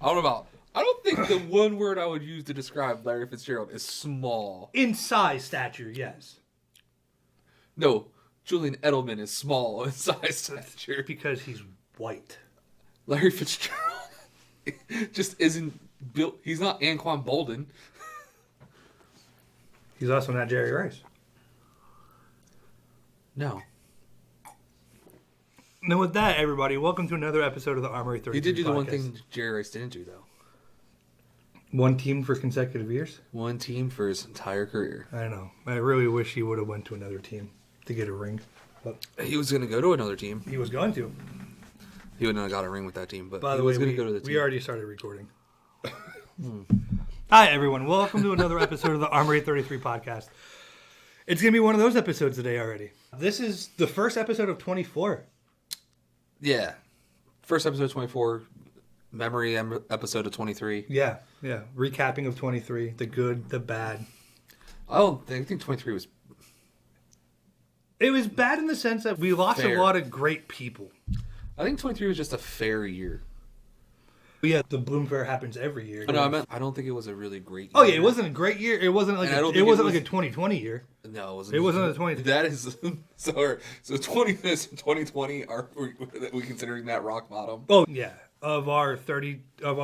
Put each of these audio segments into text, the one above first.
I don't think the one word I would use to describe Larry Fitzgerald is small. In size, stature, yes. No, Julian Edelman is small in size stature. Because he's white. Larry Fitzgerald just isn't built. He's not Anquan Bolden. He's also not Jerry Rice. No. And with that, everybody, welcome to another episode of the Armory 33 He did do podcast. the one thing Jerry Rice didn't do, though. One team for consecutive years? One team for his entire career. I know. I really wish he would have went to another team to get a ring. But He was going to go to another team. he was going to. He wouldn't have got a ring with that team, but By he the way, was going to go to the team. we already started recording. Hi, everyone. Welcome to another episode of the Armory 33 podcast. It's going to be one of those episodes today already. This is the first episode of 24. Yeah. First episode 24, memory episode of 23. Yeah. Recapping of 23, the good, the bad. I think 23 was It was bad in the sense that we lost Fair. a lot of great people. I think 23 was just a fair year. But yeah, the Bloom Fair happens every year. Oh, no, I don't think it was a really great year. Oh yeah, it wasn't a great year. It wasn't like And I don't it think wasn't it was- like a 2020 year. No, it wasn't. It wasn't a 20. That is so 2020. Are we considering that rock bottom? Oh yeah, of our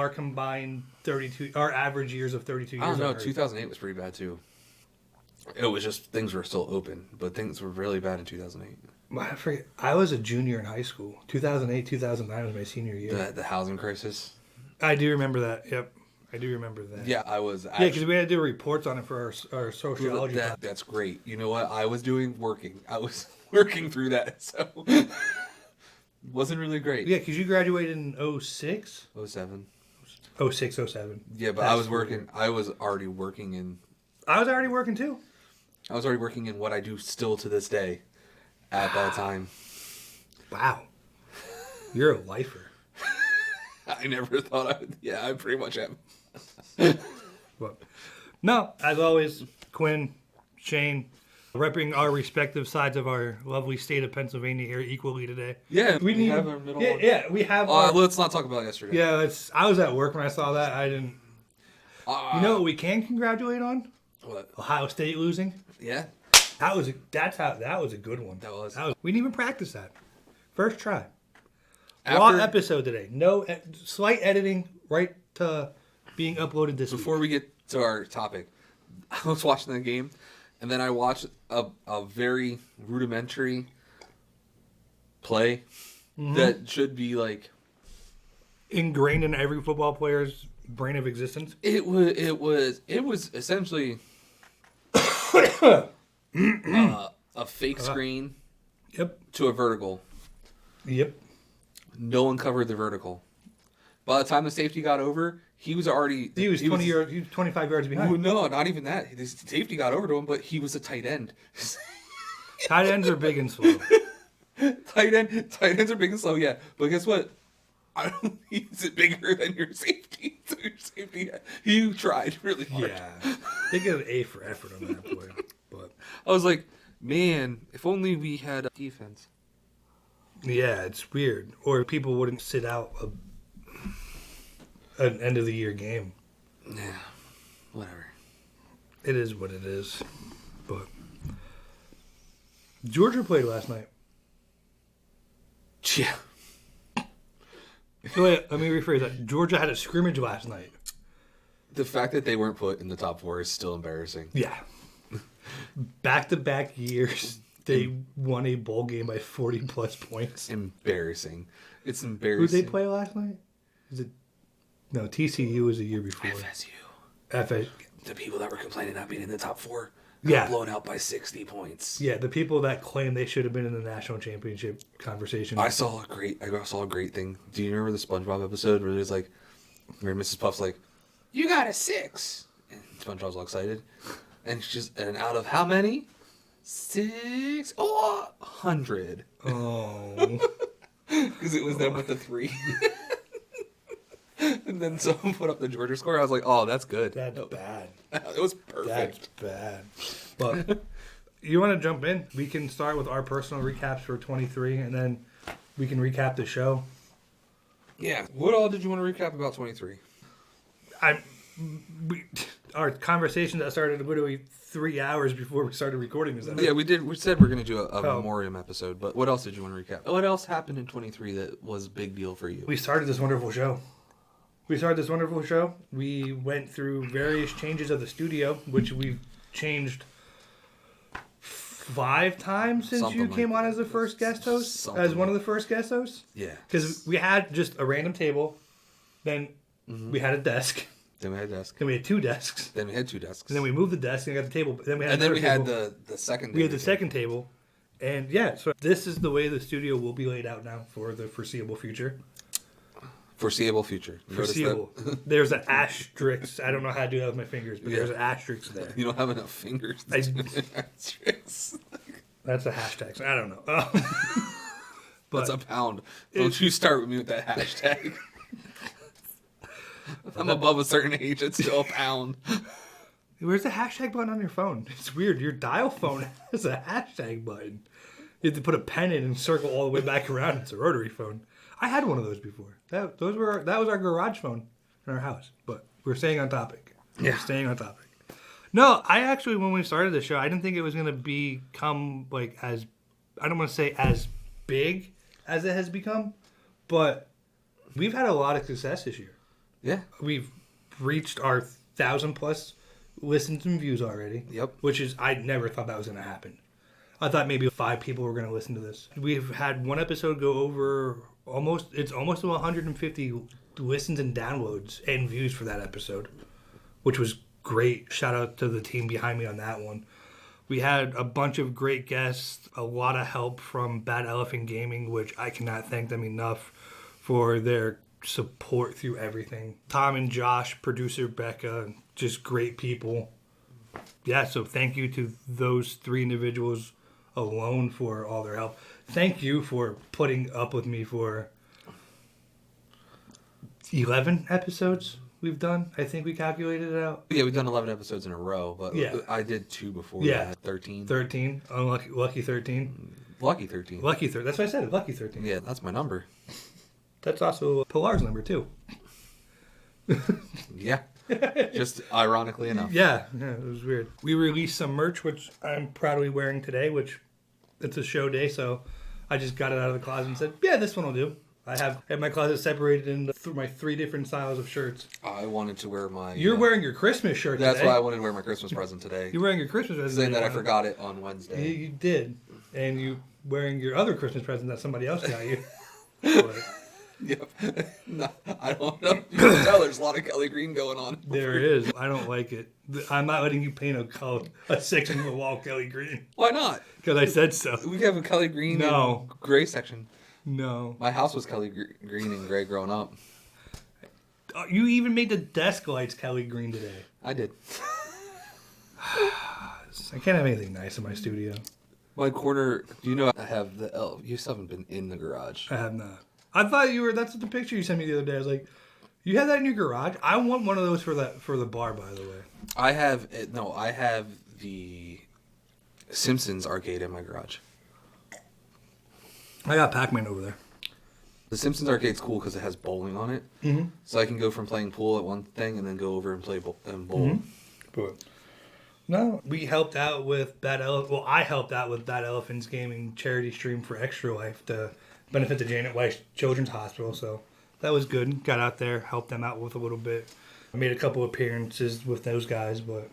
combined 32, our average years of 32 years. I don't know. on Earth. 2008 was pretty bad too. It was just things were still open, but things were really bad in 2008. I forget. I was a junior in high school. 2008, 2009 was my senior year. The housing crisis. I do remember that. Yep, I do remember that. Yeah, I was. Yeah, because we had to do reports on it for our sociology. class. That's great. You know what? I was working. I was working through that, so wasn't really great. Yeah, because you graduated in 06? 07. 06, 07. Yeah, but I was working. I was already working in. I was already working too. I was already working in what I do still to this day. At that time. Wow. You're a lifer. I never thought I would. Yeah, I pretty much am. But, no, as always, Quinn, Shane, repping our respective sides of our lovely state of Pennsylvania here equally today. Yeah, We have our middle one. Yeah, we have Let's not talk about yesterday. Yeah, I was at work when I saw that. I didn't. You know what we can congratulate on? What? Ohio State losing. Yeah. That was a good one. That was. We didn't even practice that. First try. After- Raw episode today. No slight editing right to being uploaded this week. Before we get to our topic, I was watching the game, and then I watched a very rudimentary play that should be like Ingrained in every football player's brain of existence. it was essentially a fake screen Yep. to a vertical. Yep. No one covered the vertical. By the time the safety got over, he was already. He was 25 yards behind. Well, no, not even that. The safety got over to him, but he was a tight end. Tight ends are big and slow. Tight ends are big and slow, yeah. But guess what? I don't. He's bigger than your safety. So your safety, he tried really hard. Yeah. They get an A for effort on that play. But I was like, man, if only we had a defense. yeah, it's weird. Or people wouldn't sit out an end of the year game. Yeah, whatever. It is what it is. But Georgia played last night. Yeah. So wait, let me rephrase that. Georgia had a scrimmage last night. The fact that they weren't put in the top 4 is still embarrassing. Yeah. Back-to-back years, they won a bowl game by 40-plus points. Embarrassing. It's Who embarrassing. did they play last night? No, TCU was the year before. FSU. The people that were complaining not being in the top 4 Yeah. got blown out by 60 points. Yeah, the people that claim they should have been in the national championship conversation. I saw a great thing. Do you remember the SpongeBob episode where there's like, where Mrs. Puff's like, "You got a 6," and SpongeBob's all excited, and and out of how many? 6? Oh, 100. Oh. Because it was them with the 3. And then someone put up the Georgia score. I was like, "Oh, that's good. That's bad. It was perfect." That's bad. But you want to jump in? We can start with our personal recaps for 23, and then we can recap the show. Yeah. What all did you want to recap about 23? Our conversation that started literally 3 hours before we started recording this episode. Yeah, we did. We said we're going to do a memoriam episode, but what else did you want to recap? What else happened in 23 that was a big deal for you? We started this wonderful show. We went through various changes of the studio, which we've changed 5 times since Something you like came on that. as the first guest host, Something as one of the first guest hosts. Yeah. Because we had just a random table, then we had a desk, Then we had a desk. then we had 2 desks, Then we had 2 desks. and then we moved the desk and got the table. Then we had and then another we had table. the second. We had the second table, and yeah, so this is the way the studio will be laid out now for the foreseeable future. Foreseeable future. You notice Foreseeable. There's an asterisk. I don't know how to do that with my fingers, but Yeah. there's an asterisk there. You don't have enough fingers. I- to do asterisks. That's a hashtag. So I don't know. But That's a pound. Don't you start with me with that hashtag. I'm above a certain age. It's still a pound. where's the hashtag button on your phone? It's weird. Your dial phone has a hashtag button. You have to put a pen in and circle all the way back around. It's a rotary phone. I had one of those before. That was our garage phone in our house. But we're staying on topic. Yeah. We're staying on topic. No, I actually, when we started the show, I didn't think it was going to become like as, I don't want to say as big as it has become, but we've had a lot of success this year. Yeah. We've reached our 1,000+ listens and views already. Yep. Which is, I never thought that was going to happen. I thought maybe 5 people were going to listen to this. We've had one episode go over almost to 150 listens and downloads and views for that episode, which was great. Shout out to the team behind me on that one. We had a bunch of great guests, a lot of help from Bad Elephant Gaming, which I cannot thank them enough for their support through everything. Tom and Josh, producer Becca, just great people. Yeah, so thank you to those 3 individuals alone for all their help. Thank you for putting up with me for 11 episodes we've done. I think we calculated it out. Yeah, we've done 11 episodes in a row, but Yeah. I did 2 before. Yeah. That. 13. 13. Unlucky, lucky 13. Lucky 13. Lucky 13. That's what I said. Lucky 13. Yeah, that's my number. That's also Pilar's number, too. Yeah. Just ironically enough. Yeah, it was weird. We released some merch, which I'm proudly wearing today, which it's a show day, so I just got it out of the closet and said, yeah, this one will do. I have my closet separated into my 3 different styles of shirts. I wanted to wear my... You're wearing your Christmas shirt That's today. why I wanted to wear my Christmas present today. You're wearing your Christmas present Saying that I today. forgot it on Wednesday. You did. And you wearing your other Christmas present that somebody else got you. But Yep. No, I don't know. You can tell there's a lot of Kelly Green going on. there is. I don't like it. I'm not letting you paint a section of the wall Kelly Green. Why not? Because I said so. We have a Kelly Green No. and gray section. No. My house was Kelly Green and gray growing up. You even made the desk lights Kelly Green today. I did. I can't have anything nice in my studio. My corner, do you know I have the elf? You still haven't been in the garage. I have not. I thought you were. That's the picture you sent me the other day. I was like, you have that in your garage? I want one of those for the bar, by the way. I have the Simpsons arcade in my garage. I got Pac-Man over there. The Simpsons arcade's cool because it has bowling on it. Mm-hmm. So I can go from playing pool at one thing and then go over and play bowl. But no, we helped out with Bad Elephant. Well, I helped out with Bad Elephants Gaming charity stream for Extra Life to benefit the Janet Weiss Children's Hospital. So that was good. Got out there, helped them out with a little bit. I made a couple appearances with those guys, but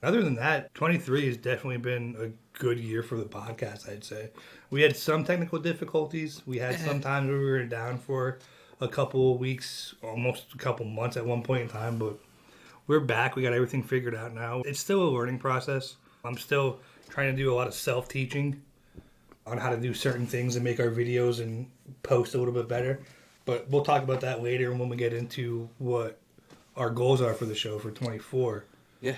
other than that, 23 has definitely been a good year for the podcast, I'd say. We had some technical difficulties. We had some times where we were down for a couple of weeks, almost a couple months at one point in time, but we're back. We got everything figured out now. It's still a learning process. I'm still trying to do a lot of self-teaching on how to do certain things and make our videos and post a little bit better. But we'll talk about that later when we get into what our goals are for the show for 24. Yeah.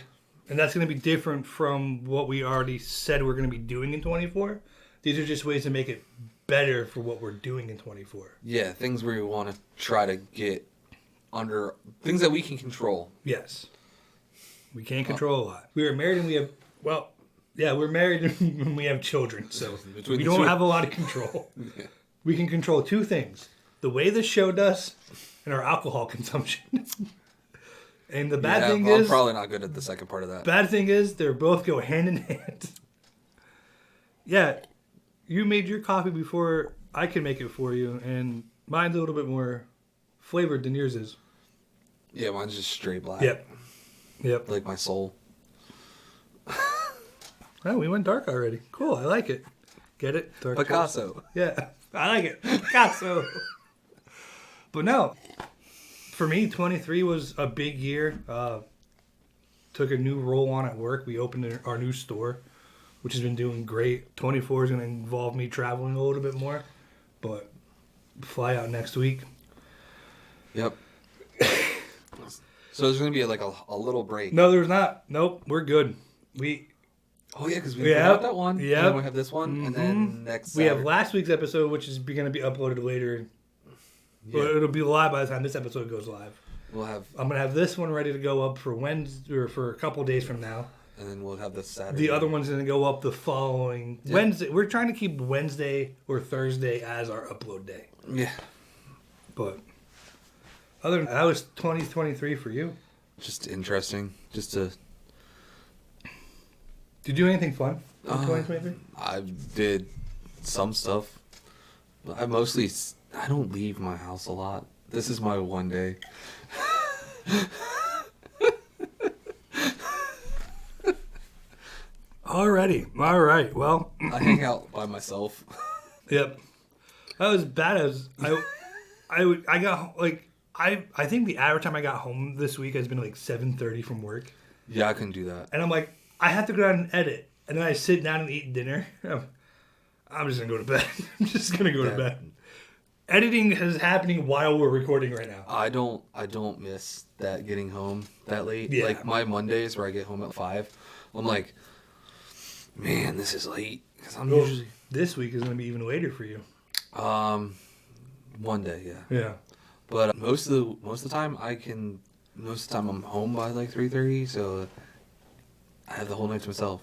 And that's going to be different from what we already said we're going to be doing in 24. These are just ways to make it better for what we're doing in 24. Yeah, things where we want to try to get under things that we can control. Yes. We can't control a lot. We are married and we have, well, yeah, we're married and we have children. So Between we the don't two- have a lot of control. Yeah. We can control 2 things. the way the show does and our alcohol consumption. And the bad thing I'm is, probably not good at the second part of that. bad thing is, they both go hand in hand. Yeah, you made your coffee before I can make it for you, and mine's a little bit more flavored than yours is. Yeah, mine's just straight black. Yep. Like my soul. Oh, we went dark already. Cool, I like it. Get it? Dark Picasso. Yeah, I like it. Picasso. But no, for me, 23 was a big year. Took a new role on at work. We opened our new store, which has been doing great. 24 is going to involve me traveling a little bit more, but fly out next week. Yep. So there's going to be like a little break. No, there's not. Nope, we're good. Oh, yeah, because we have that one. Yep. And then we have this one. And then next We have Saturday- last week's episode, which is going to be uploaded later. Yeah. Well, it'll be live by the time this episode goes live. We'll have... I'm going to have this one ready to go up for Wednesday, or for a couple days from now. And then we'll have the Saturday. The other one's going to go up the following Wednesday. We're trying to keep Wednesday or Thursday as our upload day. Yeah. But other than that was 2023 for you. Just interesting. Just to... Did you do anything fun in 2023? I did some stuff. But I don't leave my house a lot. This is my one day. Alrighty. All right. Well, I hang out by myself. yep. That was bad as I got like I think the average time I got home this week has been like 7:30 from work. Yeah, I couldn't do that. And I'm like, I have to go down and edit. And then I sit down and eat dinner. I'm just going to go to bed. I'm just going to go to bed. Editing is happening while we're recording right now. I don't miss that getting home that late. Yeah. Like my Mondays where I get home at 5, I'm like, man, this is late. Because I'm usually... This week is going to be even later for you. One day, yeah. Yeah. But most of the time I'm home by like 3:30, so I have the whole night to myself.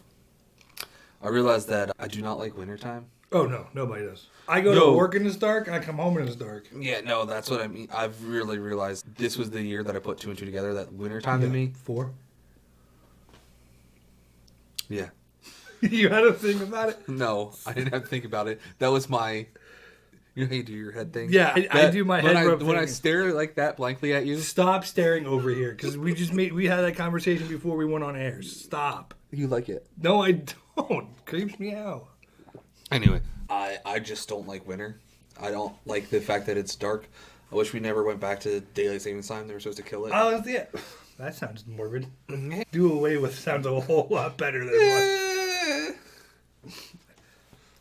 I realized that I do not like wintertime. Oh, no. Nobody does. I go to work in the dark, and I come home in the dark. Yeah, no, that's what I mean. I've really realized this was the year that I put 2 and 2 together, that wintertime in me. 4. Yeah. You had a thing about it? No, I didn't have to think about it. That was my... You know how you do your head thing? Yeah, I do my head rub when I thing. stare like that blankly at you. Stop staring over here, because we had that conversation before we went on air. Stop. You like it. No, I don't. Creeps me out. Anyway, I just don't like winter. I don't like the fact that it's dark. I wish we never went back to daylight savings time. They were supposed to kill it. Oh, yeah. That sounds morbid. Do away with sounds a whole lot better than what.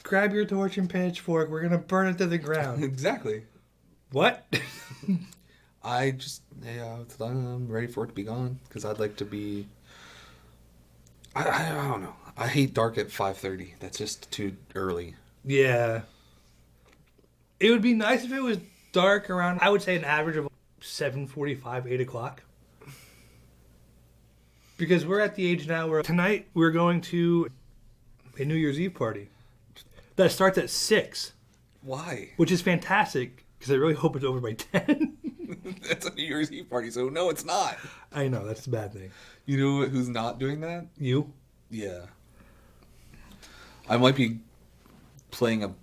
Grab your torch and pitchfork. We're going to burn it to the ground. Exactly. What? I'm ready for it to be gone because I'd like to be. I don't know. I hate dark at 5:30. That's just too early. Yeah. It would be nice if it was dark around, I would say, an average of 7:45, 8 o'clock. Because we're at the age now where tonight we're going to a New Year's Eve party that starts at 6. Why? Which is fantastic because I really hope it's over by 10. That's a New Year's Eve party, so no, it's not. I know, that's a bad thing. You know who's not doing that? You? Yeah. I might be playing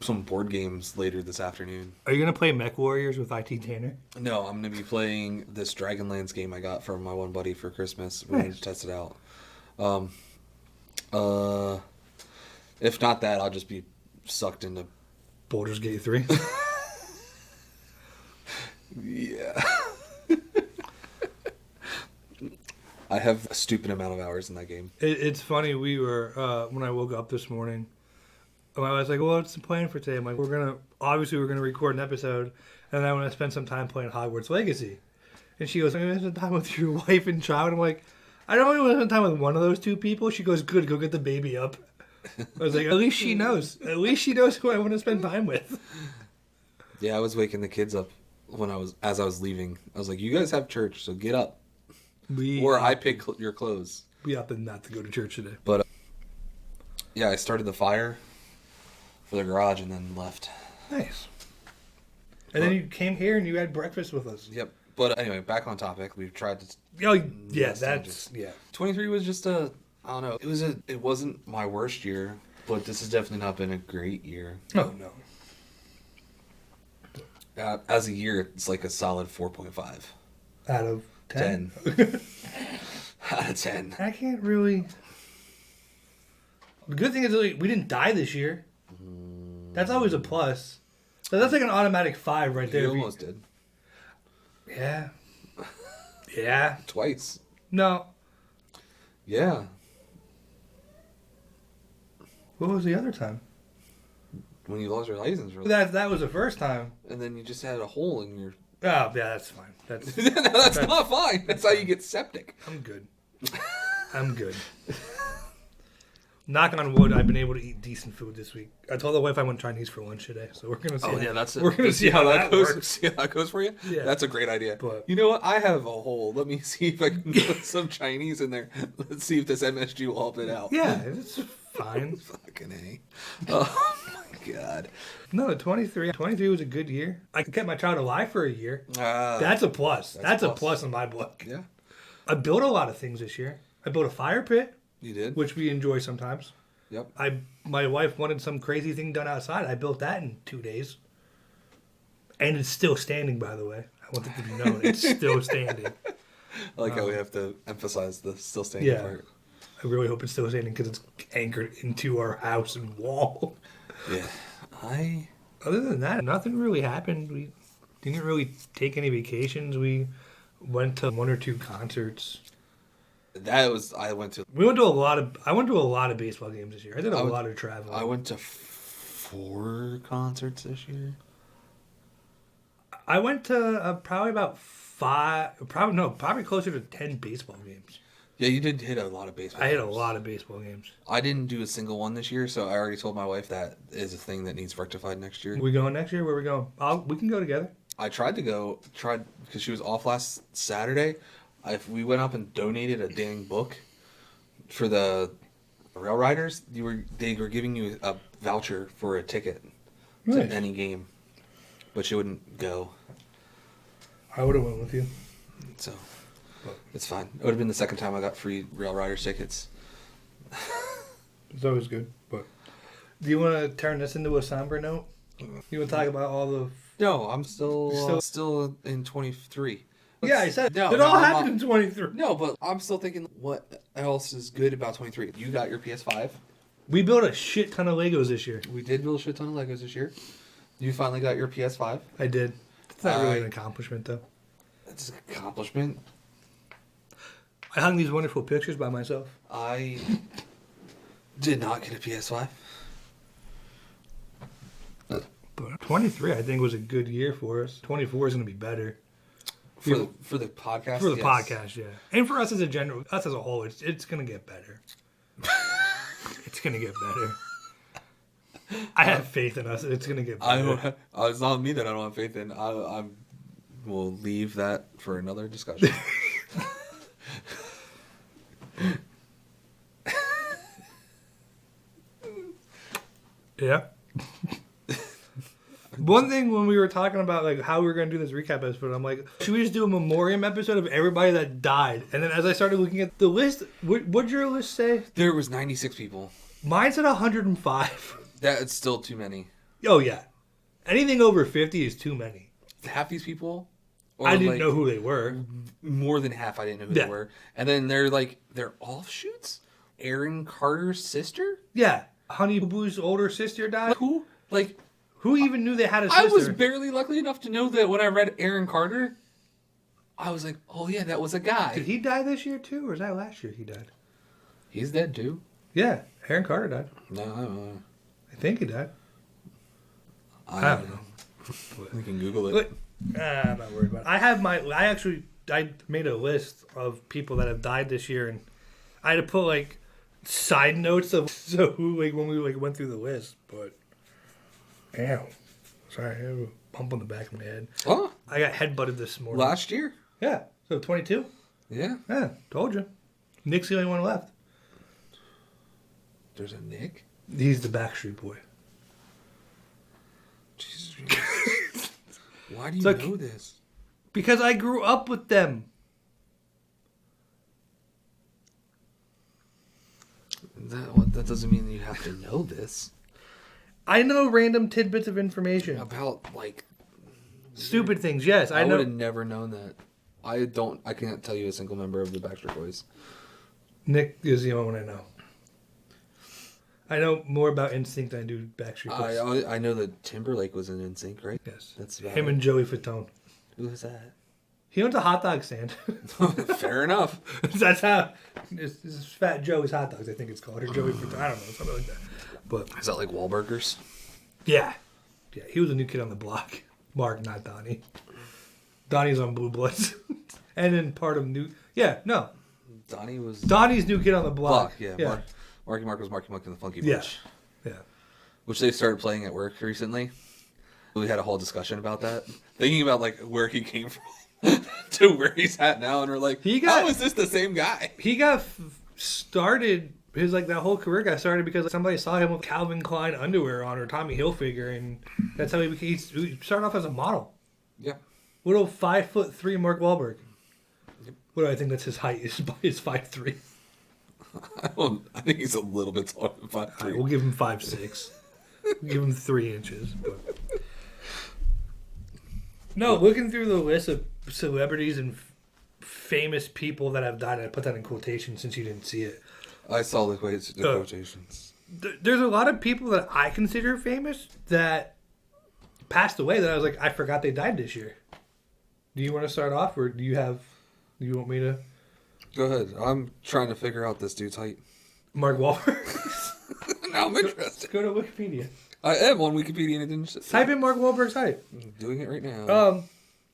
some board games later this afternoon. Are you going to play Mech Warriors with IT Tanner? No, I'm going to be playing this Dragonlance game I got from my one buddy for Christmas. We need to test it out. If not that, I'll just be sucked into... Baldur's Gate 3? Yeah. I have a stupid amount of hours in that game. It's funny, we were, when I woke up this morning, I was like, well, what's the plan for today? I'm like, we're going to record an episode, and I want to spend some time playing Hogwarts Legacy. And she goes, I'm going to spend time with your wife and child. I'm like, I don't really want to spend time with one of those two people. She goes, good, go get the baby up. I was like, at least she knows. At least she knows who I want to spend time with. Yeah, I was waking the kids up as I was leaving. I was like, you guys have church, so get up. Or I pick your clothes. We opted not to go to church today. But, yeah, I started the fire for the garage and then left. Nice. And then you came here and you had breakfast with us. Yep. But anyway, back on topic. We've tried to. Oh, yeah, Yes, that's yeah. 23 was just I don't know. It wasn't my worst year, but this has definitely not been a great year. Oh no. As a year, it's like a solid 4.5. Out of 10. 10. Out of 10. I can't really. The good thing is like, we didn't die this year. That's always a plus. So that's like an automatic 5 right there. You almost did. Yeah. Yeah. Twice. No. Yeah. What was the other time? When you lost your license. That was the first time. And then you just had a hole in your... Oh, yeah, that's fine. That's That's not fine. That's how you get septic. I'm good. I'm good. Knock on wood, I've been able to eat decent food this week. I told the wife I went Chinese for lunch today, so we're gonna see. We're gonna see how that goes. works. See how that goes for you. Yeah. That's a great idea. But- you know what? I have a hole. Let me see if I can put some Chinese in there. Let's see if this MSG will help it out. Yeah, it's fine. Fucking A. Oh my god. No, 23 was a good year. I kept my child alive for a year. That's a plus. That's a plus in my book. Yeah. I built a lot of things this year. I built a fire pit, You did. which we enjoy sometimes. Yep. My wife wanted some crazy thing done outside. I built that in 2 days. And it's still standing, by the way. I want it to be known. It's still standing. I like how we have to emphasize the still standing part. I really hope it's still standing because it's anchored into our house and wall. Yeah. Other than that, nothing really happened. We didn't really take any vacations. We went to 1 or 2 concerts. I went to I went to a lot of baseball games this year. I did a lot of traveling. I went to 4 concerts this year. I went to probably about 5, probably closer to 10 baseball games. Yeah, you did hit a lot of baseball. I hit a games. lot of baseball games. I didn't do a single one this year, so I already told my wife that is a thing that needs rectified next year. We going next year? Where we going? We can go together. I tried because she was off last Saturday. We went up and donated a dang book for the Rail Riders. They were giving you a voucher for a ticket Nice. to any game, but she wouldn't go. I would have went with you. So it's fine. It would have been the second time I got free Rail Riders tickets. It's always good. But do you want to turn this into a somber note? You want to talk about all the... No, I'm still in 23. Yeah, I said No, it no, all I'm happened in 23. No, but I'm still thinking, what else is good about 23? You got your PS5. We built a shit ton of Legos this year. We did build a shit ton of Legos this year. You finally got your PS5. I did. It's not really an accomplishment, though. It's an accomplishment. I hung these wonderful pictures by myself. I did not get a PS5. But 23, I think, was a good year for us. 24 is going to be better. For the podcast? For the yes. podcast, yeah. And for us as a whole, it's going to get better. It's going to get better. I have faith in us. It's going to get better. It's not me that I don't have faith in. I will leave that for another discussion. Yeah. One thing when we were talking about like how we were going to do this recap episode, I'm like, should we just do a memoriam episode of everybody that died? And then as I started looking at the list, what'd your list say? There was 96 people. Mine said 105. That's still too many. Oh, yeah. Anything over 50 is too many. Half these people... I didn't know who they were. More than half I didn't know who they were. And then they're offshoots? Aaron Carter's sister? Yeah. Honey Boo Boo's older sister died. Who? Who even knew they had a sister? I was barely lucky enough to know that when I read Aaron Carter, I was like, oh yeah, that was a guy. Did he die this year too, or was that last year he died? He's dead too. Yeah, Aaron Carter died. No, I don't know. I think he died. I don't know. We can Google it. I'm not worried about it. I made a list of people that have died this year, and I had to put side notes of who when we went through the list. But ow, sorry, I have a bump on the back of my head. Oh, I got headbutted this morning. last year? Yeah, so 22. Yeah. Yeah, told you. Nick's the only one left. There's a Nick? He's the Backstreet Boy. Jesus. Why do you It's like- know this? Because I grew up with them. That doesn't mean you have to know this. I know random tidbits of information. About, like... Stupid things, yes. I I would have know. never known that. I can't tell you a single member of the Backstreet Boys. Nick is the only one I know. I know more about NSYNC than I do Backstreet Boys. I know that Timberlake was in NSYNC, right? Yes. That's about Him it. and Joey Fatone. Who was that? He owns a hot dog stand. Fair enough. That's how. This is Fat Joey's Hot Dogs, I think it's called. Or Joey Fatone. I don't know. Something like that. But Is that like Wahlburgers? yeah. Yeah. He was a new kid on the block. Mark, not Donnie. Donnie's on Blue Bloods. And then part of New. Yeah, no. Donnie was... Donnie's new kid on the block. yeah. Yeah. Marky Mark was Marky Mark and the Funky Yeah. Bunch. Yeah. Which they started playing at work recently. We had a whole discussion about that. Thinking about like where he came from to where he's at now. And we're like, how is this the same guy? He got started, his like that whole career got started because somebody saw him with Calvin Klein underwear on or Tommy Hilfiger, and that's how he started off as a model. Yeah. Little 5'3" Mark Wahlberg. What do I think that's his height? Is 5'3". I think he's a little bit taller than 5'3". Right, we'll give him 5'6". We'll give him 3 inches. But... No, looking through the list of celebrities and famous people that have died, I put that in quotation since you didn't see it. I saw the quotations. There's a lot of people that I consider famous that passed away that I was like, I forgot they died this year. Do you want to start off, or do you want me to? Go ahead. I'm trying to figure out this dude's height. Mark Wahlberg. Now I'm interested. Go to Wikipedia. I am on Wikipedia and it didn't... Type in Mark Wahlberg's height. I'm doing it right now.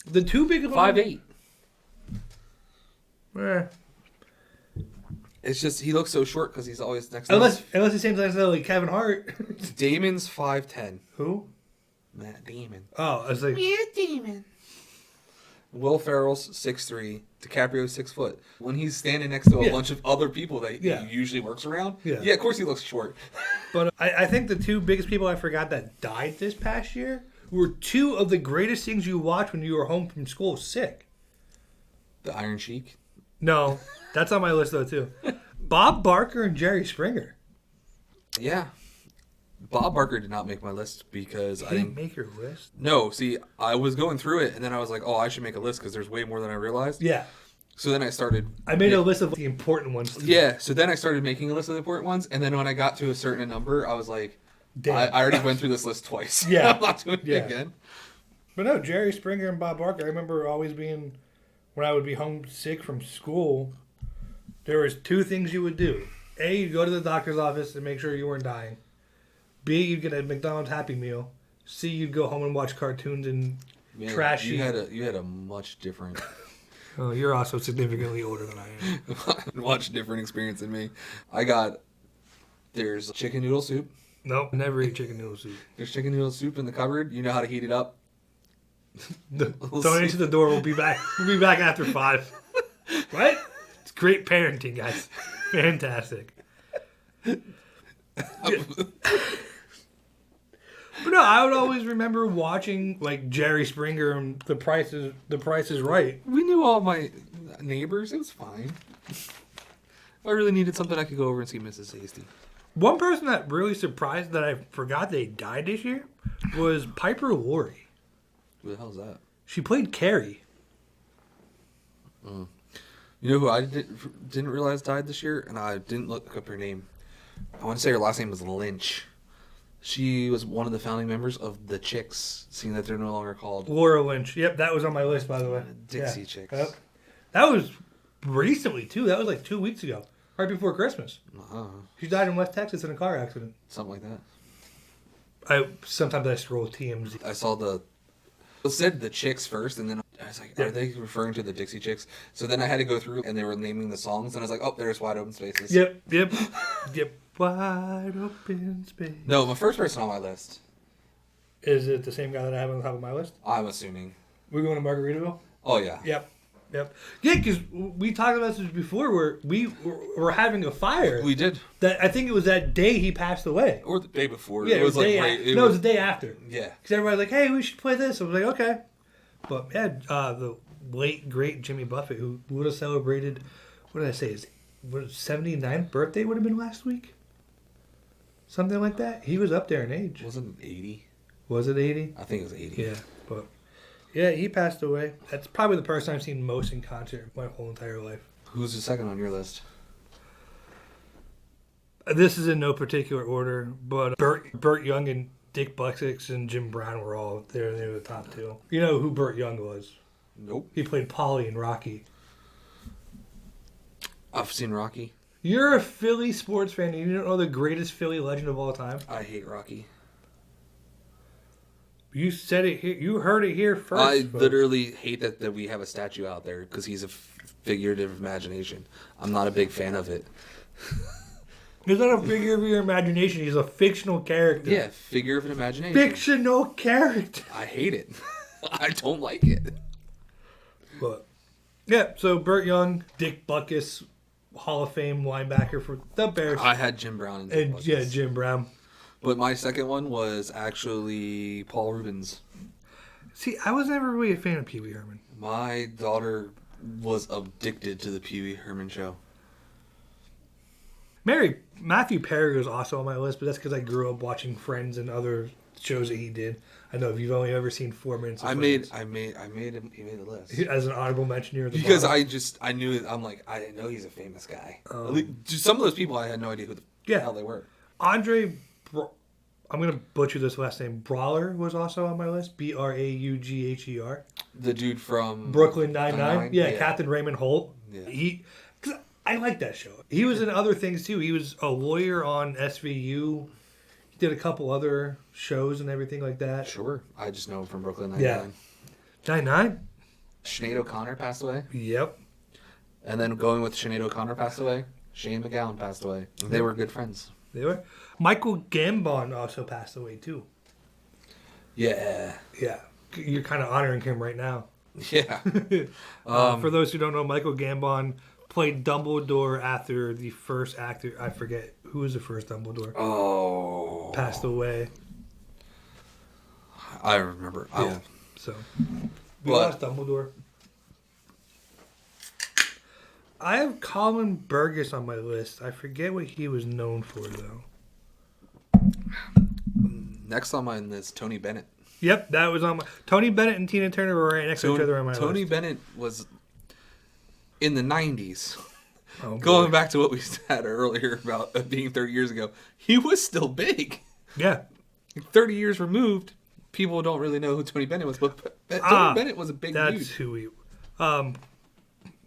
The two big... 5'8". Eh. It's just, he looks so short because he's always next to Unless the same size as like Kevin Hart. Damon's 5'10". Who? Matt Damon. Oh, I was like... Matt Damon. Will Ferrell's 6'3", DiCaprio's 6 foot. When he's standing next to a bunch of other people that he usually works around, of course he looks short. But I think the two biggest people I forgot that died this past year were two of the greatest things you watch when you were home from school sick. The Iron Sheik? No, that's on my list though too. Bob Barker and Jerry Springer. Yeah. Bob Barker did not make my list because I didn't make your list. No, see, I was going through it and then I was like, oh, I should make a list because there's way more than I realized. Yeah. So then I started... I made a list of the important ones. Yeah, so then I started making a list of the important ones, and then when I got to a certain number, I was like, Damn. I already went through this list twice. Yeah. I'm not doing it again. But no, Jerry Springer and Bob Barker, I remember always being... When I would be homesick from school, there was two things you would do. A, you'd go to the doctor's office and make sure you weren't dying. B, you'd get a McDonald's Happy Meal. C, you'd go home and watch cartoons and trash. You had a much different... Oh, you're also significantly older than I am. much different experience than me. There's chicken noodle soup. Nope, never eat chicken noodle soup. There's chicken noodle soup in the cupboard. You know how to heat it up. Don't answer the door. We'll be back. We'll be back after 5. What? It's great parenting, guys. Fantastic. But no, I would always remember watching like Jerry Springer and The Price is Right. We knew all my neighbors. It was fine. If I really needed something, I could go over and see Mrs. Hasty. One person that really surprised that I forgot they died this year was Piper Laurie. Who the hell is that? She played Carrie. You know who I didn't realize died this year, and I didn't look up her name. I want to say her last name was Lynch. She was one of the founding members of the Chicks, seeing that they're no longer called Laura Lynch. Yep, that was on my list, by the way. Dixie Chicks. Yep. That was recently, too. That was like 2 weeks ago, right before Christmas. She died in West Texas in a car accident. Something like that. Sometimes I scroll TMZ. I saw it said the Chicks first, and then I was like, are they referring to the Dixie Chicks? So then I had to go through, and they were naming the songs, and I was like, oh, there's Wide Open Spaces. Yep. Wide open space. No, my first person on my list. Is it the same guy that I have on the top of my list? I'm assuming. We're going to Margaritaville? Oh, yeah. Yep. Yeah, because we talked about this before where we were having a fire. We did. That I think it was that day he passed away. Or the day before. Yeah, it was like it was the day after. Yeah. Because everybody's like, hey, we should play this. I was like, okay. But yeah, the late great Jimmy Buffett, who would have celebrated, what did I say, his 79th birthday would have been last week, something like that. He was up there in age. Wasn't it 80? Was it 80? I think it was 80. Yeah, but yeah, he passed away. That's probably the person I've seen most in concert my whole entire life. Who's the second on your list? This is in no particular order, but Burt Young and Dick Buckus and Jim Brown were all there. They were the top two. You know who Burt Young was? Nope. He played Polly in Rocky. I've seen Rocky. You're a Philly sports fan and you don't know the greatest Philly legend of all time? I hate Rocky. You said it here. You heard it here first. I folks. literally hate that we have a statue out there because he's a figurative imagination. I'm not a big fan of it. He's not a figure of your imagination. He's a fictional character. Yeah, figure of an imagination. Fictional character. I hate it. I don't like it. But yeah, so Burt Young, Dick Buckus, Hall of Fame linebacker for the Bears. I had Jim Brown And yeah, Jim Brown. But my second one was actually Paul Rubens. See, I was never really a fan of Pee Wee Herman. My daughter was addicted to the Pee Wee Herman show. Matthew Perry was also on my list, but that's because I grew up watching Friends and other shows that he did. I know if you've only ever seen 4 minutes of Friends. I made him. He made the list As an honorable mention here at the because bottom. I knew it. I'm like, I didn't know he's a famous guy. Oh. Just some of those people I had no idea who the hell they were. I'm going to butcher this last name. Brawler was also on my list. Braugher. The dude from Brooklyn Nine-Nine. Nine-Nine? Yeah, Yeah. Captain Raymond Holt. Yeah. Cause I like that show. He was in other things too. He was a lawyer on SVU. He did a couple other shows and everything like that. Sure, I just know him from Brooklyn Yeah. Nine-Nine. 9-9? Sinead O'Connor passed away, Yep. and then going with Sinead O'Connor passed away. Shane McGowan passed away. They were good friends. They were. Michael Gambon also passed away too. Yeah, Yeah. You're kind of honoring him right now. yeah. For those who don't know, Michael Gambon played Dumbledore after the first actor. I forget who was the first Dumbledore. Oh, Passed away. I remember. Yeah. So we But- lost Dumbledore. I have Colin Burgess on my list. I forget what he was known for though. Next on mine is Tony Bennett. Yep, that was on my. Tony Bennett and Tina Turner were right next to each other on my Tony list. Bennett was in the 90s. Oh, boy. Going back to what we said earlier about it being 30 years ago, he was still big. Yeah. 30 years removed, people don't really know who Tony Bennett was, but Tony Bennett was a big That's dude. who he.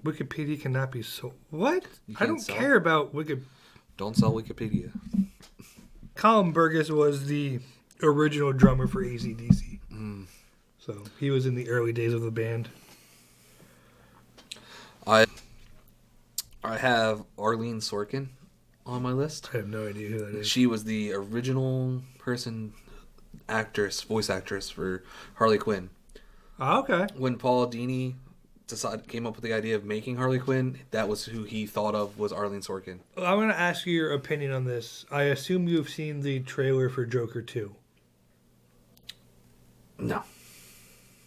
Wikipedia cannot be so. What? You I can't don't sell? care about Wikipedia. Don't sell Wikipedia. Colin Burgess was the original drummer for AC/DC. So he was in the early days of the band. I have Arlene Sorkin on my list. I have no idea who that is. She was the original voice actress for Harley Quinn. Oh, okay. When Paul Dini came up with the idea of making Harley Quinn, that was who he thought of was Arlene Sorkin. I'm going to ask you your opinion on this. I assume you've seen the trailer for Joker 2. No.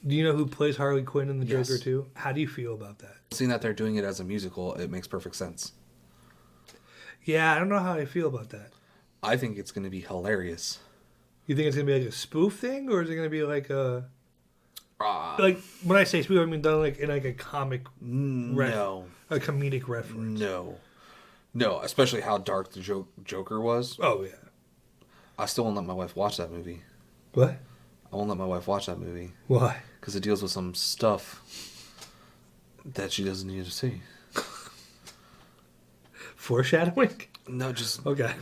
Do you know who plays Harley Quinn in the Yes. Joker 2? How do you feel about that? Seeing that they're doing it as a musical, it makes perfect sense. Yeah, I don't know how I feel about that. I think it's going to be hilarious. You think it's going to be like a spoof thing, or is it going to be like a... Ah, Like, when I say spoof, I mean done like in like a comic, no. a comedic reference. No, especially how dark the Joker was. Oh, yeah. I still won't let my wife watch that movie. What? I won't let my wife watch that movie. Why? Because it deals with some stuff that she doesn't need to see. Foreshadowing? No, just... Okay.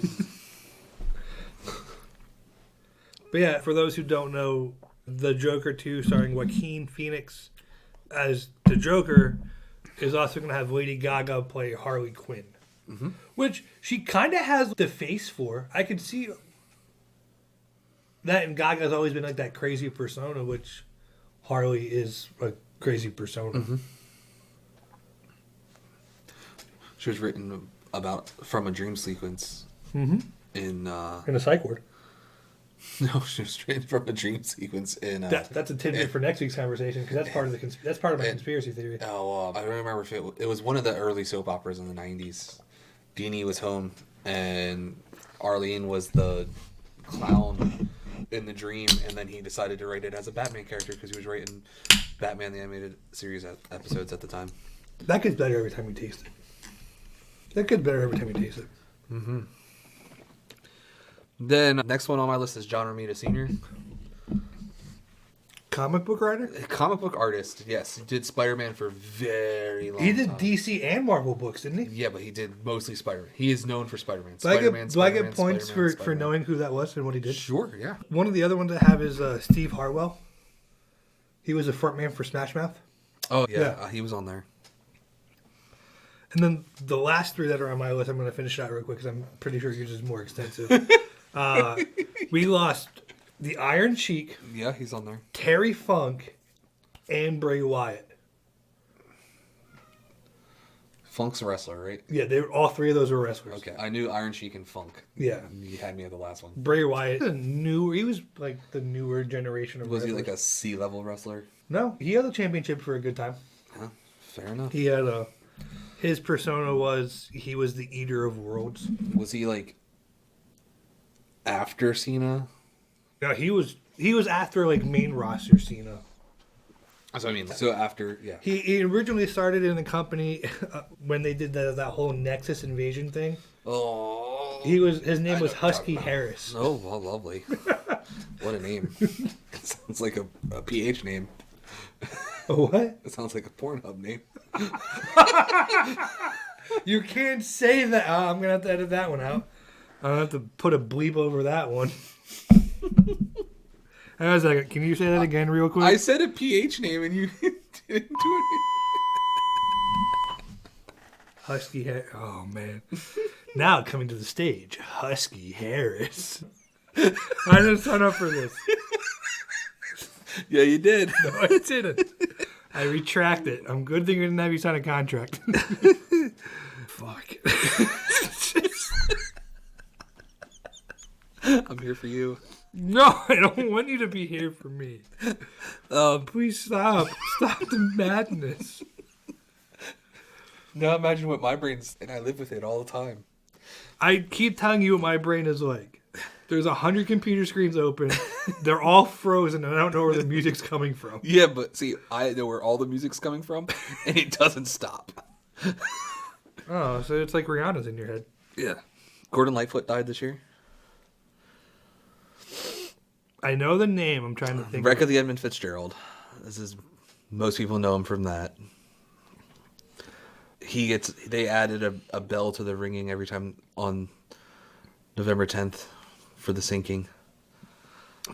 But yeah, for those who don't know, the Joker 2 starring Joaquin Phoenix as the Joker is also going to have Lady Gaga play Harley Quinn. Mm-hmm. Which she kind of has the face for. I could see that, and Gaga's always been like that crazy persona, which Harley is a crazy persona. Mm-hmm. She was written about from a dream sequence Mm-hmm. in In a psych ward. No, she was straight from a dream sequence in. That's a tidbit for next week's conversation because that's part of that's part of my conspiracy theory. I don't remember if it was one of the early soap operas in the 90s. Deanie was home, and Arlene was the clown in the dream, and then he decided to write it as a Batman character because he was writing Batman the Animated Series episodes at the time. That gets better every time you taste it. Mm-hmm. Then next one on my list is John Romita Sr. Comic book writer? Comic book artist, yes. He did Spider-Man for a very long time. He did DC and Marvel books, didn't he? Yeah, but he did mostly Spider-Man. He is known for Spider-Man. Do I get points for knowing who that was and what he did? Sure, yeah. One of the other ones I have is Steve Harwell. He was a frontman for Smash Mouth. Oh, yeah. He was on there. And then the last three that are on my list, I'm going to finish out real quick because I'm pretty sure yours is more extensive. We lost the Iron Sheik. Yeah, he's on there. Terry Funk, and Bray Wyatt. Funk's a wrestler, right? Yeah, all three of those were wrestlers. Okay, I knew Iron Sheik and Funk. Yeah. You had me at the last one. Bray Wyatt, he was like the newer generation of Was wrestlers. he like a C-level wrestler? No, he held the championship for a good time. Huh, fair enough. He had his persona was he was the Eater of Worlds. Was he like after Cena? No, he was after like main roster Cena. That's what I mean. So after, yeah. He originally started in the company when they did that whole Nexus invasion thing. Oh. His name was Husky Harris. Oh, well, lovely. What a name. It sounds like a PH name. A what? It sounds like a Pornhub name. You can't say that. I'm going to have to edit that one out. I'm going to have to put a bleep over that one. Hang on a second. Can you say that again real quick? I said a PH name and you didn't do it. Husky Harris. Oh, man. Now coming to the stage, Husky Harris. I didn't sign up for this. Yeah, you did. No, I didn't. I retract it. I'm good thing I didn't have you sign a contract. Fuck. I'm here for you. No, I don't want you to be here for me. Please stop. Stop the madness. Now imagine what my brain's, and I live with it all the time. I keep telling you what my brain is like. There's 100 computer screens open. They're all frozen, and I don't know where the music's coming from. Yeah, but see, I know where all the music's coming from, and it doesn't stop. Oh, so it's like Rihanna's in your head. Yeah. Gordon Lightfoot died this year. I know the name. I'm trying to think. Wreck of the Edmund Fitzgerald. Most people know him from that. They added a bell to the ringing every time on November 10th for the sinking.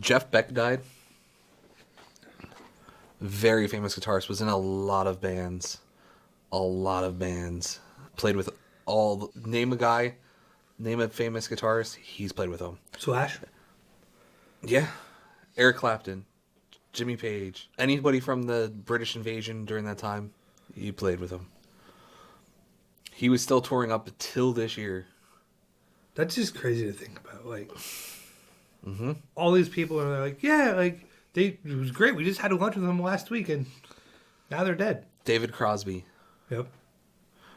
Jeff Beck died. Very famous guitarist. Was in a lot of bands. Played with name a guy, name a famous guitarist. He's played with them. Slash? Yeah. Eric Clapton, Jimmy Page, anybody from the British invasion during that time, he played with him. He was still touring up until this year. That's just crazy to think about. Like, all these people are like, yeah, like, it was great. We just had lunch with them last week, and now they're dead. David Crosby. Yep.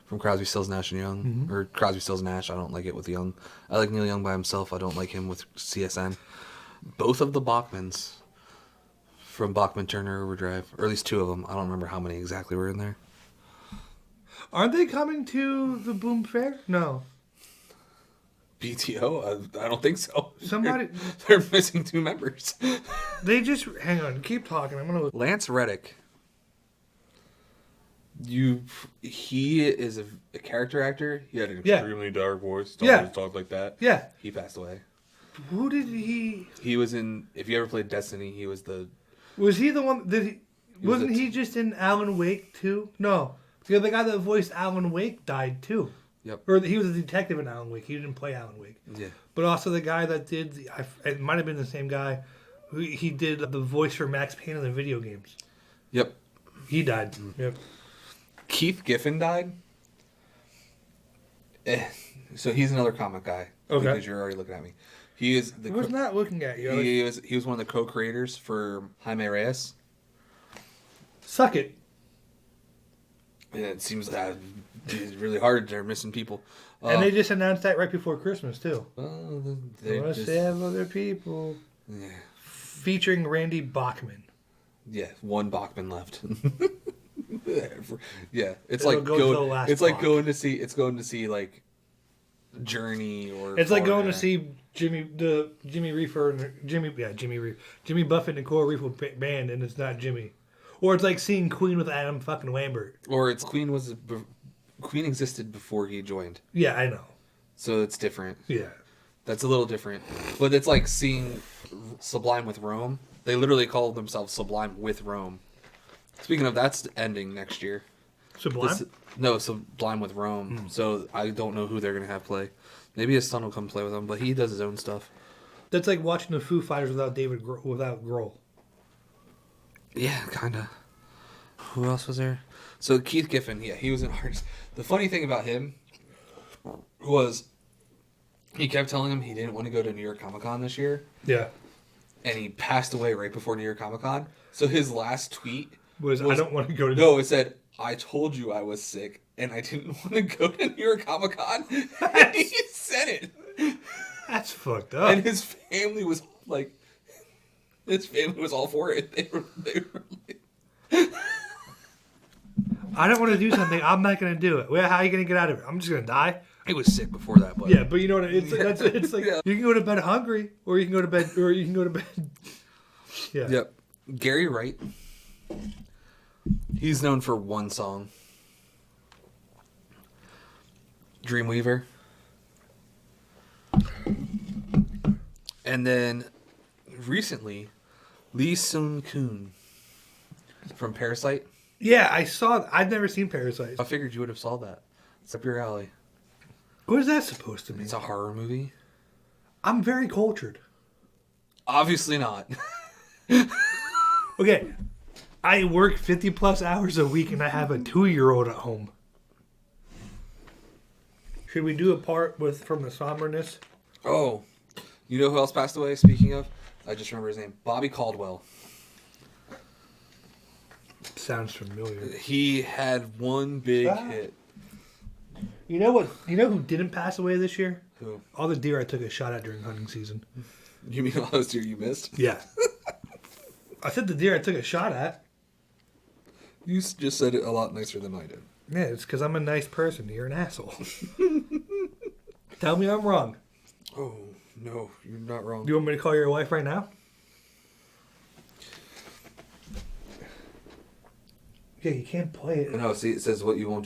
From Crosby, Stills, Nash and Young. Or Crosby, Stills, Nash. I don't like it with Young. I like Neil Young by himself. I don't like him with CSN. Both of the Bachmans from Bachman Turner Overdrive, or at least two of them. I don't remember how many exactly were in there. Aren't they coming to the Boom Fair? No. BTO? I don't think so. Somebody... They're missing 2 members. They just... Hang on. Keep talking. I'm going to look. Lance Reddick. He is a character actor. He had an extremely dark voice. Don't talk like that. Yeah. He passed away. Who did he... He was in... If you ever played Destiny, he was the... Was he the one... Wasn't he just in Alan Wake, too? No. The other guy that voiced Alan Wake died, too. Yep. Or he was a detective in Alan Wake. He didn't play Alan Wake. Yeah. But also the guy that did... it might have been the same guy. He did the voice for Max Payne in the video games. Yep. He died. Yep. Keith Giffen died. So he's another comic guy. Okay. Because you're already looking at me. He is I was not looking at you. he was one of the co-creators for Jaime Reyes. Suck it. And it seems that it's really hard. They're missing people. And they just announced that right before Christmas, too. Well, They must have other people. Yeah. Featuring Randy Bachman. Yeah, one Bachman left. Yeah, it's It'll like go to the last it's like Bach. going to see like Journey or It's like going to Foreigner. see Jimmy Buffett and Coral Reef band, and it's not Jimmy. Or it's like seeing Queen with Adam fucking Lambert. Or it's Queen existed before he joined, Yeah, I know. so it's different. Yeah. That's a little different, but it's like seeing Sublime with Rome. They literally call themselves Sublime with Rome. Speaking of, that's ending next year. Sublime? No, Sublime with Rome. So I don't know who they're gonna have play. Maybe his son will come play with him, but he does his own stuff. That's like watching the Foo Fighters without without Grohl. Yeah, kinda. Who else was there? So Keith Giffen, yeah, he was an artist. The funny thing about him was he kept telling him he didn't want to go to New York Comic Con this year, Yeah. and he passed away right before New York Comic Con. So his last tweet I don't want to go to... no, it said, "I told you I was sick, and I didn't want to go to New York Comic Con." And he said it, That's fucked up. and his family was like, his family was all for it. They were like, I don't want to do something. I'm not going to do it. Well, how are you going to get out of it? I'm just going to die? he was sick before that, but Yeah, but you know what? It's like Yeah. you can go to bed hungry, or you can go to bed, Yeah. Yep. Gary Wright. He's known for one song. Dreamweaver. And then recently, Lee Sung-kun from Parasite. Yeah, I saw. I've never seen Parasite. I figured you would have saw that. It's up your alley. What is that supposed to be? It's a horror movie. I'm very cultured. Obviously not. Okay, I work 50 plus hours a week, and I have a 2-year-old at home. Should we do a part from the somberness? Oh, you know who else passed away? Speaking of, I just remember his name. Bobby Caldwell. Sounds familiar. He had one big Ah. hit. You know what? You know who didn't pass away this year? Who? All the deer I took a shot at during hunting season. You mean all those deer you missed? Yeah. I said the deer I took a shot at. You just said it a lot nicer than I did. Yeah, it's because I'm a nice person. You're an asshole. Tell me I'm wrong. Oh, no, you're not wrong. Do you want me to call your wife right now? Yeah, you can't play it. No, see, it says what you won't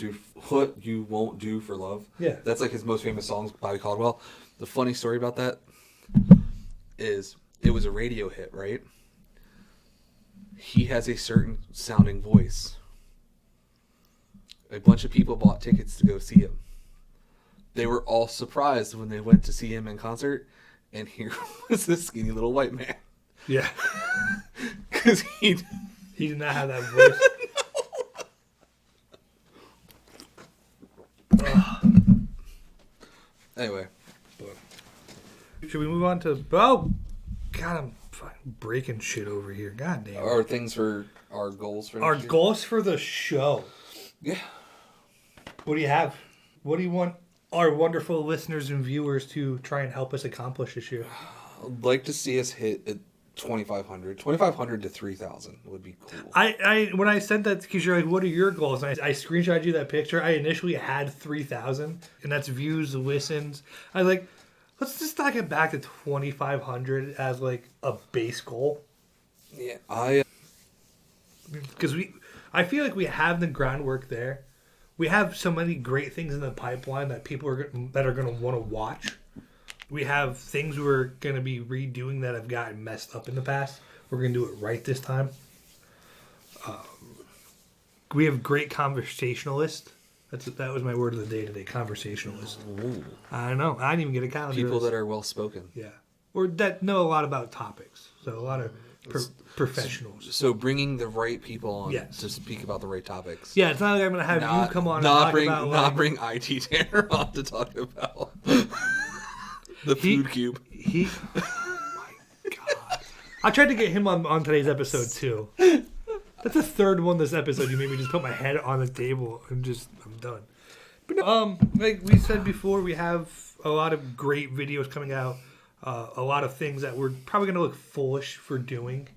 do for love. Yeah. That's like his most famous songs, Bobby Caldwell. The funny story about that is it was a radio hit, right? He has a certain sounding voice. A bunch of people bought tickets to go see him. They were all surprised when they went to see him in concert, and here was this skinny little white man. Yeah. Because he He did not have that voice. Anyway, Should we move on to... Oh! God, I'm fucking breaking shit over here. God damn it. our things for our goals for Our next year? goals for the show. Yeah. What do you have? What do you want our wonderful listeners and viewers to try and help us accomplish this year? I'd like to see us hit at 2,500. 2,500 to 3,000 would be cool. I when I sent that, because you're like, what are your goals? And I screenshot you that picture. I initially had 3,000, and that's views, listens. I was like, let's just knock it back to 2,500 as like a base goal. Yeah, Because I feel like we have the groundwork there. We have so many great things in the pipeline that people are going to want to watch. We have things we're going to be redoing that have gotten messed up in the past. We're going to do it right this time. We have great conversationalists. That was my word of the day today, conversationalist. Ooh. I know. I didn't even get a calendar. People that are well spoken. Yeah. Or that know a lot about topics. So a lot of professionals. So bringing the right people on Yes. to speak about the right topics. Yeah, it's not like I'm going to have you come on and talk about... Not bring IT Tanner on to talk about. The food cube. He. Oh my God. I tried to get him on today's episode too. That's the third one this episode. You made me just put my head on the table and I'm done. But no, like we said before, we have a lot of great videos coming out. A lot of things that we're probably going to look foolish for doing,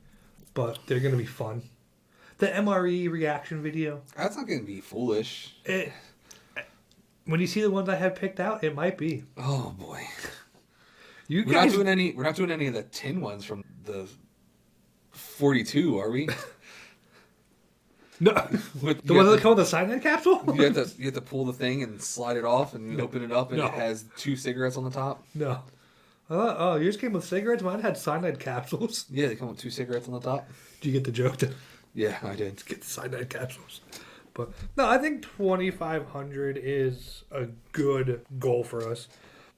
but they're going to be fun. The MRE reaction video. That's not going to be foolish. When you see the ones I have picked out, it might be. Oh boy. We're not doing any of the tin ones from the 42, are we? No. The ones that come with the cyanide capsule? You have to pull the thing and slide it off, and you open it up, and it has 2 cigarettes on the top. No. Oh, yours came with cigarettes? Mine had cyanide capsules. Yeah, they come with 2 cigarettes on the top. Did you get the joke? Yeah, I did. Get the cyanide capsules. But no, I think 2,500 is a good goal for us.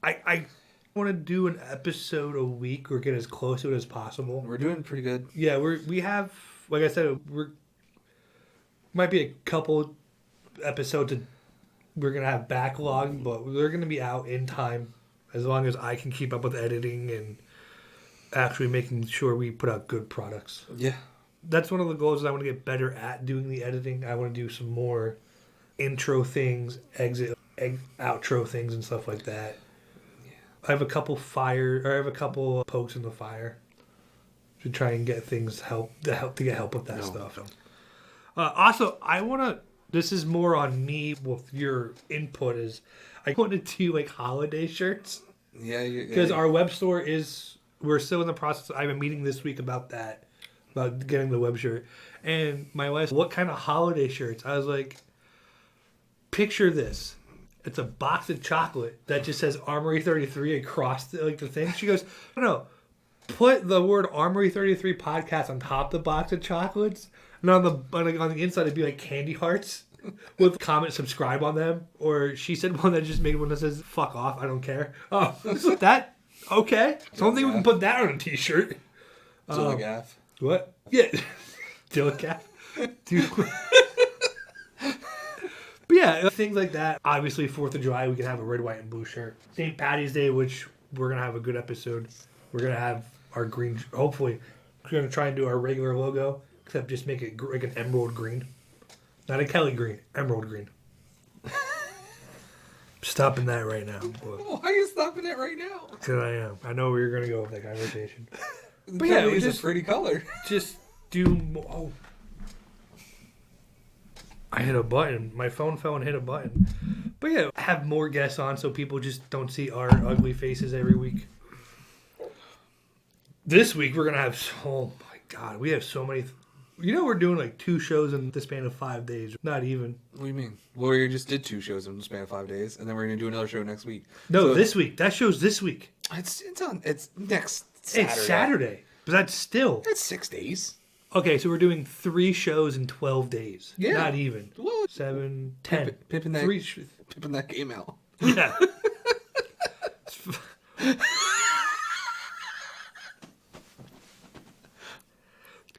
I want to do an episode a week or get as close to it as possible. We're doing pretty good. Yeah, we have, like I said, might be a couple episodes we're going to have backlog, but they're going to be out in time as long as I can keep up with editing and actually making sure we put out good products. Yeah. That's one of the goals is I want to get better at doing the editing. I want to do some more intro things, outro things and stuff like that. Yeah. I have a couple pokes in the fire to try and get things to get help with that stuff. Also, this is more on me with your input is I want to do like holiday shirts. Yeah. Because our web store we're still in the process. I have a meeting this week about that, about getting the web shirt. And my wife said, what kind of holiday shirts? I was like, picture this. It's a box of chocolate that just says Armory 33 across the thing. She goes, no, put the word Armory 33 podcast on top of the box of chocolates. And on the inside, it'd be like candy hearts with comment, subscribe on them. Or she said one that just made one that says, fuck off, I don't care. Oh, that, okay. So I don't think we can put that on a t-shirt. Dilligaff. What? Yeah. Dilligaff. Dude. But yeah, things like that. Obviously, 4th of July, we can have a red, white, and blue shirt. St. Patty's Day, which we're going to have a good episode. We're going to have our green, hopefully, we're going to try and do our regular logo, except just make it like an emerald green. Not a Kelly green, emerald green. Stopping that right now. Why are you stopping that right now? Because I am. I know where you're going to go with that conversation. But yeah, it's a pretty color. Just do more. Oh. I hit a button. My phone fell and hit a button. But yeah, have more guests on so people just don't see our ugly faces every week. This week we're going to have, oh my God, we have so many. We're doing like 2 shows in the span of 5 days. Not even. What do you mean? Well, we just did 2 shows in the span of 5 days, and then we're going to do another show next week. No, this week. That show's this week. It's next Saturday. It's Saturday. But that's still. That's 6 days. Okay, so we're doing 3 shows in 12 days. Yeah. Not even. Well, 7, 10. Pimping that game out. Yeah.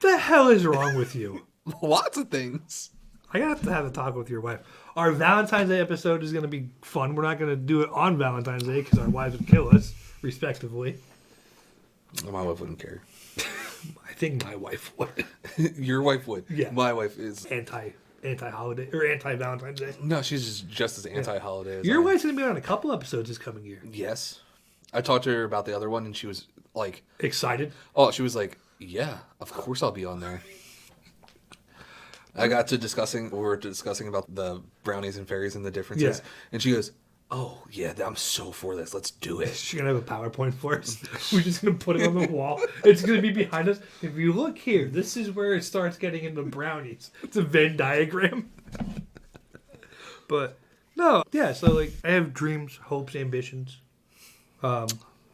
The hell is wrong with you? Lots of things. I have to have a talk with your wife. Our Valentine's Day episode is going to be fun. We're not going to do it on Valentine's Day because our wives would kill us, respectively. My wife wouldn't care. I think my wife would. Your wife would. Yeah. My wife is anti-holiday or anti-Valentine's Day. No, she's just as anti-holiday as Your wife's going to be on a couple episodes this coming year. Yes. I talked to her about the other one, and she was like... Excited? Oh, she was like, yeah, of course I'll be on there. I got to we were discussing about the brownies and fairies and the differences. Yeah. And she goes, oh, yeah, I'm so for this. Let's do it. She's going to have a PowerPoint for us. We're just going to put it on the wall. It's going to be behind us. If you look here, this is where it starts getting into brownies. It's a Venn diagram. But, no. Yeah, so, like, I have dreams, hopes, ambitions.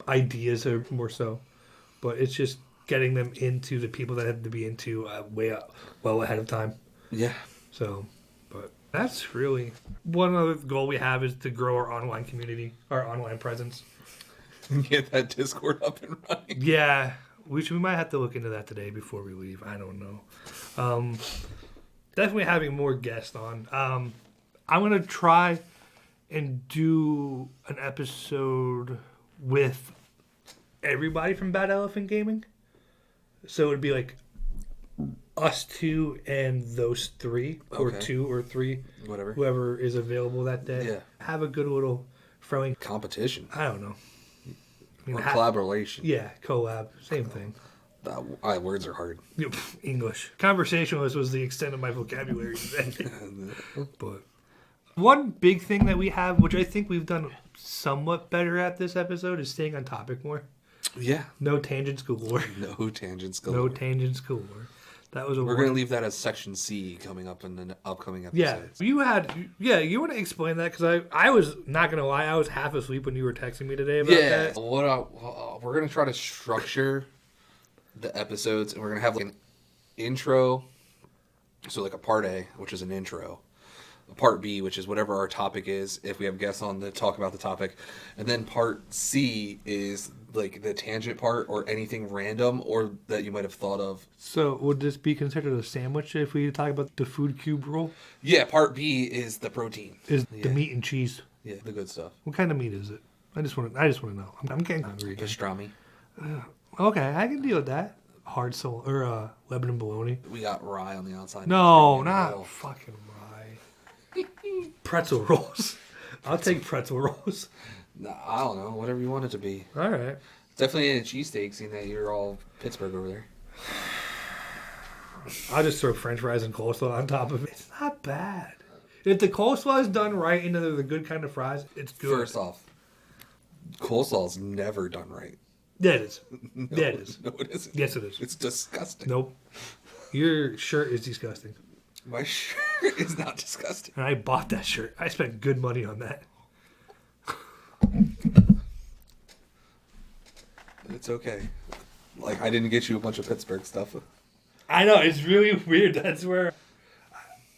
Ideas are more so. But it's just getting them into the people that have to be into well ahead of time. Yeah. So, but that's really one other goal we have is to grow our online community, our online presence. Get that Discord up and running. Yeah, we might have to look into that today before we leave. I don't know. Definitely having more guests on. I'm gonna try and do an episode with everybody from Bad Elephant Gaming. So it would be like us two and those three, or Okay. 2 or 3, Whatever. whoever is available that day. Yeah. Have a good little friendly, Competition. I don't know. I mean, Or collaboration. Yeah, collab. Same thing. Words are hard. English. Conversationalist was the extent of my vocabulary today. But one big thing that we have, which I think we've done somewhat better at this episode, is staying on topic more. Yeah. No tangents galore. No tangents. No Galore. tangents galore. That was a We're going to leave that as section C coming up in the upcoming episodes. Yeah, you want to explain that? Because I was, not going to lie, I was half asleep when you were texting me today about that. We're going to try to structure the episodes, and we're going to have like an intro. So like a part A, which is an intro. A part B, which is whatever our topic is, if we have guests on to talk about the topic. And then part C is like the tangent part or anything random or that you might have thought of. So would this be considered a sandwich if we talk about the food cube rule? Yeah, part B is the protein. Is the meat and cheese? Yeah, the good stuff. What kind of meat is it? I just want to know. I'm getting hungry again. Pastrami. Okay, I can deal with that. Hard soul or Lebanon bologna. We got rye on the outside. No, pastrami in the not middle. fucking rye. Pretzel rolls. I'll take pretzel rolls. Nah, I don't know. Whatever you want it to be. All right. Definitely a cheesesteak, seeing that you're all Pittsburgh over there. I'll just throw French fries and coleslaw on top of it. It's not bad. If the coleslaw is done right into the good kind of fries, it's good. First off, coleslaw's never done right. Yeah, it is. No, Yeah, it is. No, it isn't. Yes, it is. It's disgusting. Nope. Your shirt is disgusting. My shirt is not disgusting. And I bought that shirt. I spent good money on that. It's okay. Like, I didn't get you a bunch of Pittsburgh stuff. I know. It's really weird. That's where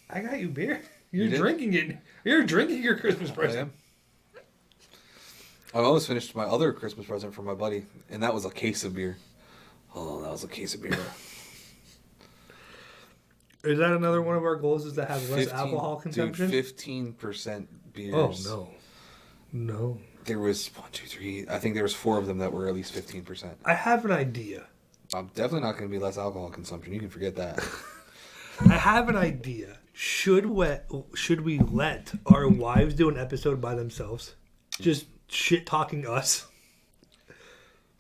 I got you beer. You're You did? drinking it. You're drinking your Christmas I present. am. I almost finished my other Christmas present for my buddy, and that was a case of beer. Oh, that was a case of beer. Is that another one of our goals? Is to have less alcohol consumption? Dude, 15% beers. Oh no. There was 1, 2, 3. I think there was 4 of them that were at least 15%. I have an idea. I'm definitely not going to be less alcohol consumption. You can forget that. I have an idea. Should we let our wives do an episode by themselves? Just shit talking us?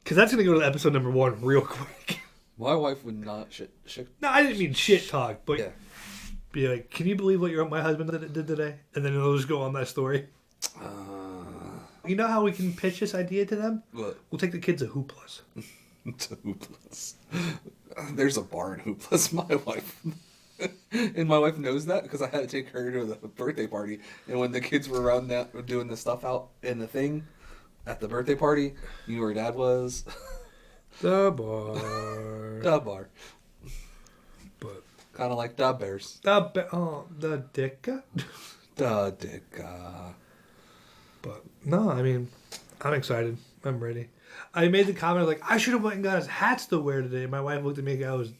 Because that's going to go to episode number 1 real quick. My wife would not shit. No, I didn't mean shit talk, but Yeah. be like, can you believe what my husband did today? And then it'll just go on that story. You know how we can pitch this idea to them? What? We'll take the kids to Hooplas. To Hooplas. There's a bar in Hooplas. My wife. And my wife knows that because I had to take her to the birthday party. And when the kids were around that doing the stuff out in the thing at the birthday party, you knew where Dad was. The bar. The bar. But Kind of like the Bears. the Dicka. The dick. But no, I mean, I'm excited. I'm ready. I made the comment like I should have went and got his hats to wear today. My wife looked at me like I was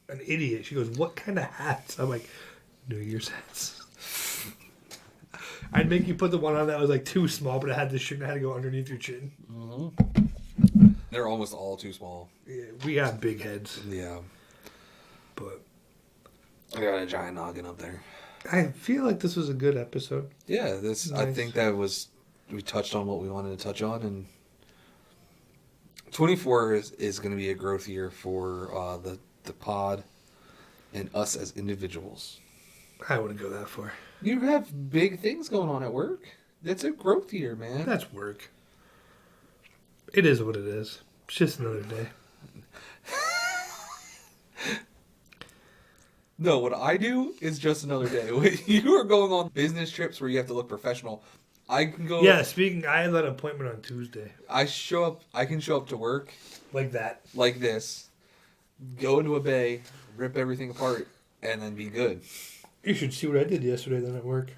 an idiot. She goes, "What kind of hats?" I'm like, "New Year's hats." I'd make you put the one on that was like too small, but it had the shirt and it had to go underneath your chin. They're almost all too small. Yeah, we got big heads, Yeah. but I got a giant noggin up there. I feel like this was a good episode. Yeah, I Nice. think that we touched on what we wanted to touch on, and 24 is going to be a growth year for the pod and us as individuals. I wouldn't go that far. You have big things going on at work. That's a growth year, man. That's work. It is what it is. It's just another day. No, what I do is just another day. When you are going on business trips where you have to look professional, I can go. Yeah, I had that appointment on Tuesday. I can show up to work Like that. like this, go into a bay, rip everything apart, and then be good. You should see what I did yesterday then at work.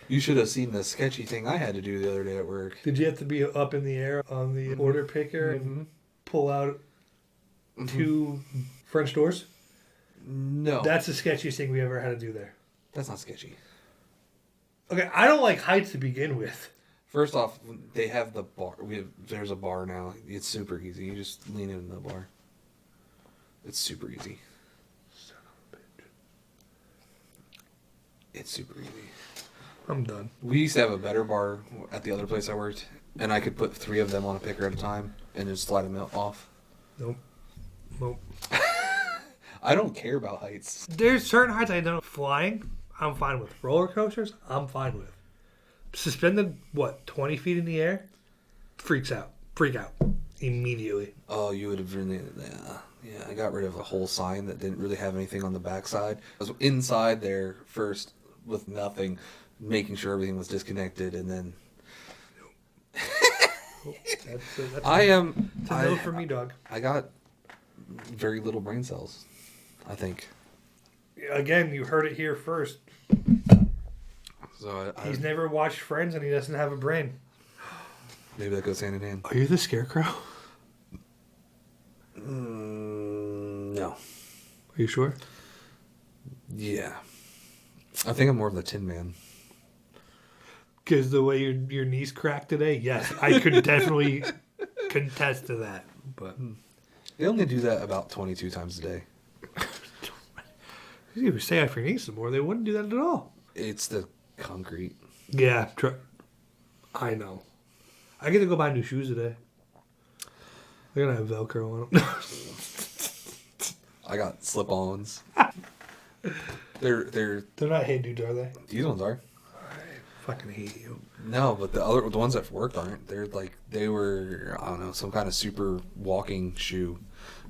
You should have seen the sketchy thing I had to do the other day at work. Did you have to be up in the air on the order picker and pull out 2 French doors? No, That's the sketchiest thing we ever had to do there. that's not sketchy. Okay, I don't like heights to begin with. First off, they have the bar. There's a bar now. It's super easy. You just lean in the bar. It's super easy. Son of a bitch. It's super easy. I'm done. We used to have a better bar at the other place I worked, and I could put 3 of them on a picker at a time and just slide them off. Nope. I don't care about heights. There's certain heights I don't. Flying, I'm fine with. Roller coasters, I'm fine with. Suspended, 20 feet in the air? Freak out immediately. Oh, you would have really... Yeah, I got rid of a whole sign that didn't really have anything on the backside. I was inside there first with nothing, making sure everything was disconnected, and then... That's I am... It's a no for me, dog. I got very little brain cells, I think. Again, you heard it here first. So He's never watched Friends and he doesn't have a brain. Maybe that goes hand in hand. Are you the Scarecrow? No. Are you sure? Yeah. I think I'm more of the Tin Man. Because the way your knees cracked today, yes, I could definitely contest to that. But They only do that about 22 times a day. if you stay off your knees some more, they wouldn't do that at all. It's the concrete. Yeah, I know. I get to go buy new shoes today. They're gonna have Velcro on them. I got slip-ons. They're not Hey Dudes, are they? these ones are. I fucking hate you. No, but the ones that work aren't. They were I don't know, some kind of super walking shoe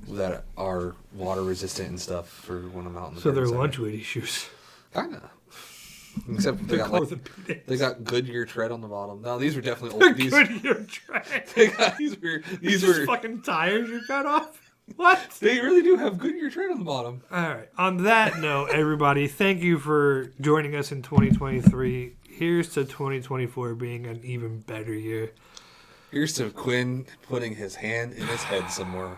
that are water resistant and stuff for when I'm out in the So they're garden lunch weighty shoes. center. Kinda. Except they got they got Goodyear tread on the bottom. No, these were definitely old. Goodyear tread. These were fucking tires you cut off. What? They really do have Goodyear tread on the bottom. All right. On that note, everybody, thank you for joining us in 2023. Here's to 2024 being an even better year. Here's to Quinn putting his hand in his head somewhere.